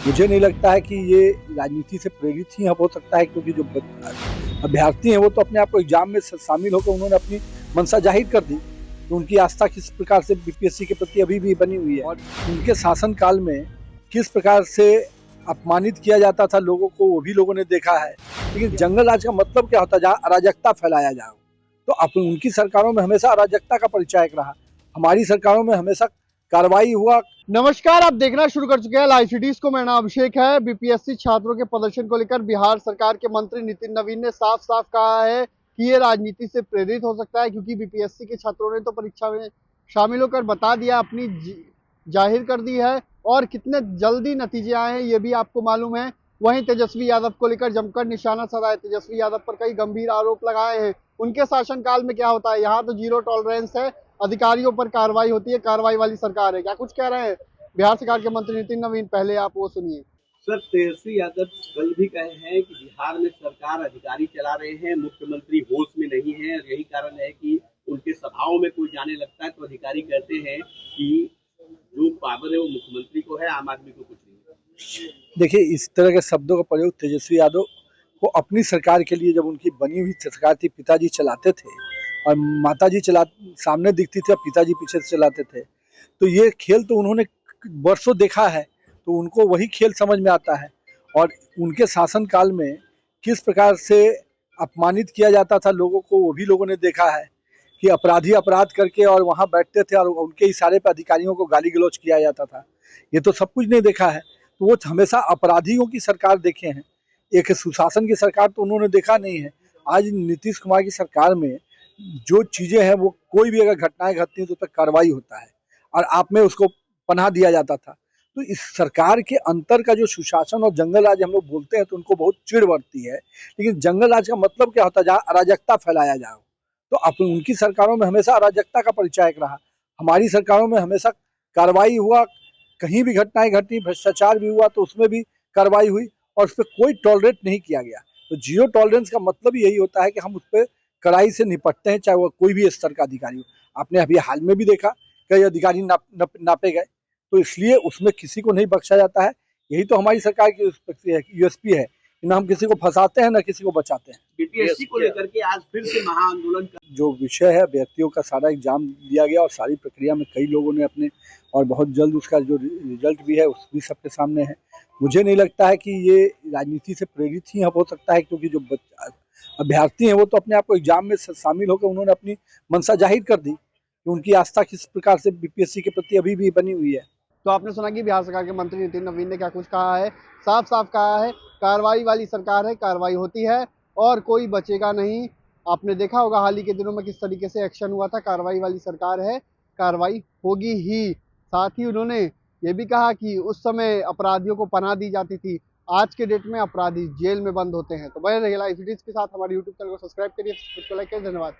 मुझे नहीं लगता है कि ये राजनीति से प्रेरित ही हो सकता है, क्योंकि जो अभ्यर्थी हैं वो तो अपने आप को एग्जाम में शामिल होकर उन्होंने अपनी मंशा जाहिर कर दी कि उनकी आस्था किस प्रकार से बीपीएससी के प्रति अभी भी बनी हुई है, और उनके शासन काल में किस प्रकार से अपमानित किया जाता था लोगों को, वो भी लोगों ने देखा है। लेकिन जंगल राज का मतलब क्या होता है? जहाँ अराजकता फैलाया जाए। तो अपन उनकी सरकारों में हमेशा अराजकता का परिचायक रहा, हमारी सरकारों में हमेशा कार्रवाई हुआ। नमस्कार, आप देखना शुरू कर चुके हैं लाइव सिटीज को। मेरा नाम अभिषेक है। बीपीएससी छात्रों के प्रदर्शन को लेकर बिहार सरकार के मंत्री नितिन नवीन ने साफ साफ कहा है कि ये राजनीति से प्रेरित हो सकता है, क्योंकि बीपीएससी के छात्रों ने तो परीक्षा में शामिल होकर बता दिया, अपनी जाहिर कर दी है, और कितने जल्दी नतीजे आए हैं ये भी आपको मालूम है। वहीं तेजस्वी यादव को लेकर जमकर निशाना साधा। तेजस्वी यादव पर कई गंभीर आरोप लगाए हैं। उनके शासनकाल में क्या होता है? यहाँ तो जीरो टॉलरेंस है, अधिकारियों पर कार्रवाई होती है, कार्रवाई वाली सरकार है। क्या कुछ कह रहे हैं बिहार सरकार के मंत्री नितिन नवीन? पहले आप वो सुनिए। सर, तेजस्वी यादव कल भी कहे हैं कि बिहार में सरकार अधिकारी चला रहे हैं, मुख्यमंत्री होश में नहीं है, और यही कारण है कि उनके सभाओं में कोई जाने लगता है तो अधिकारी कहते हैं कि जो पावर है वो मुख्यमंत्री को है, आम आदमी को कुछ नहीं। देखिए, इस तरह के शब्दों का प्रयोग तेजस्वी यादव को अपनी सरकार के लिए, जब उनकी बनी हुई सरकार थी, पिताजी चलाते थे और माताजी सामने दिखती थी और पिताजी पीछे से चलाते थे, तो ये खेल तो उन्होंने वर्षों देखा है, तो उनको वही खेल समझ में आता है। और उनके शासन काल में किस प्रकार से अपमानित किया जाता था लोगों को, वो भी लोगों ने देखा है कि अपराधी अपराध करके और वहाँ बैठते थे और उनके इशारे पर अधिकारियों को गाली गलौज किया जाता था। ये तो सब कुछ नहीं देखा है, तो वो हमेशा अपराधियों की सरकार देखे हैं, एक सुशासन की सरकार तो उन्होंने देखा नहीं है। आज नीतीश कुमार की सरकार में जो चीजें हैं, वो कोई भी अगर घटनाएं घटती हैं तो उस पर कार्रवाई होता है और आप में उसको पनाह दिया जाता था। तो इस सरकार के अंतर का जो सुशासन और जंगल राज हम लोग बोलते हैं तो उनको बहुत चिढ़ बढ़ती है। लेकिन जंगल राज का मतलब क्या होता है? जहाँ अराजकता फैलाया जाए। तो अपन उनकी सरकारों में हमेशा अराजकता का परिचायक रहा, हमारी सरकारों में हमेशा कार्रवाई हुआ। कहीं भी घटनाएं घटी, भ्रष्टाचार भी हुआ तो उसमें भी कार्रवाई हुई और उस पर कोई टॉलरेट नहीं किया गया। तो जीरो टॉलरेंस का मतलब यही होता है कि हम उस पर कड़ाई से निपटते हैं, चाहे वो कोई भी स्तर का अधिकारी हो। आपने अभी हाल में भी देखा कई अधिकारी नापे गए, तो इसलिए उसमें किसी को नहीं बख्शा जाता है। यही तो हमारी सरकार की यूएसपी है कि ना हम किसी को फंसाते हैं ना किसी को बचाते हैं। बीपीएससी को लेकर के आज फिर से महाआंदोलन जो विषय है, व्यक्तियों का सारा एग्जाम दिया गया और सारी प्रक्रिया में कई लोगों ने अपने, और बहुत जल्द उसका जो रिजल्ट भी है उस भी सबके सामने है। मुझे नहीं लगता है कि ये राजनीति से प्रेरित ही हो सकता है, क्योंकि जो अभ्यर्थी हैं वो तो अपने आप को एग्जाम में शामिल होकर उन्होंने अपनी मंशा जाहिर कर दी कि उनकी आस्था किस प्रकार से बीपीएससी के प्रति अभी भी बनी हुई है। तो आपने सुना कि बिहार सरकार के मंत्री नितिन नवीन ने क्या कुछ कहा है। साफ साफ कहा है, कार्रवाई वाली सरकार है, कार्रवाई होती है और कोई बचेगा नहीं। आपने देखा होगा हाल ही के दिनों में किस तरीके से एक्शन हुआ था। कार्रवाई वाली सरकार है, कार्रवाई होगी ही। साथ ही उन्होंने ये भी कहा कि उस समय अपराधियों को पनाह दी जाती थी, आज के डेट में अपराधी जेल में बंद होते हैं। तो बने रहिए लाइव सिटीज के साथ, हमारे यूट्यूब चैनल को सब्सक्राइब करिए, लाइक करिए। धन्यवाद।